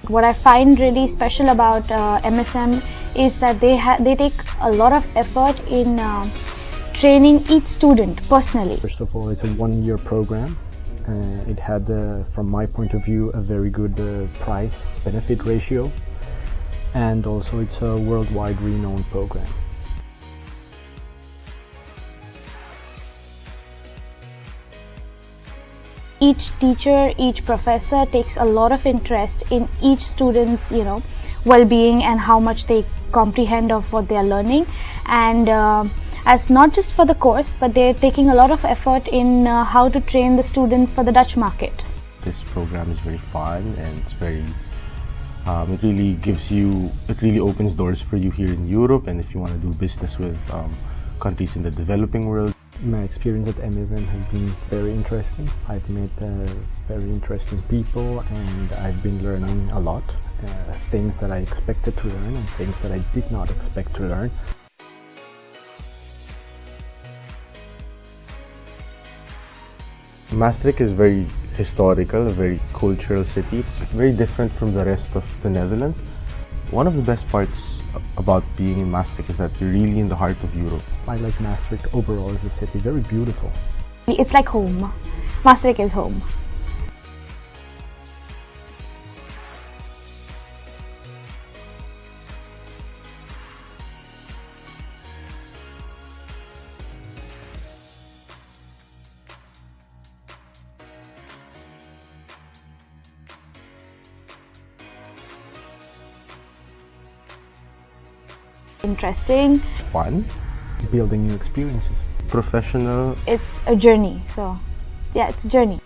What I find really special about MSM is that they take a lot of effort in training each student personally. First of all, it's a one-year program. It had, from my point of view, a very good price-benefit ratio, and also it's a worldwide renowned program. Each teacher, each professor takes a lot of interest in each student's, well-being and how much they comprehend of what they are learning, and as not just for the course, but they're taking a lot of effort in how to train the students for the Dutch market. This program is very fun, and it's very it really opens doors for you here in Europe, and if you want to do business with countries in the developing world. My experience at MSM has been very interesting. I've met very interesting people, and I've been learning a lot. Things that I expected to learn and things that I did not expect to learn. Maastricht is very historical, a very cultural city. It's very different from the rest of the Netherlands. One of the best parts about being in Maastricht is that you're really in the heart of Europe. I like Maastricht overall as a city, very beautiful. It's like home. Maastricht is home. Interesting. Fun. Building new experiences. Professional. It's a journey, so yeah, it's a journey.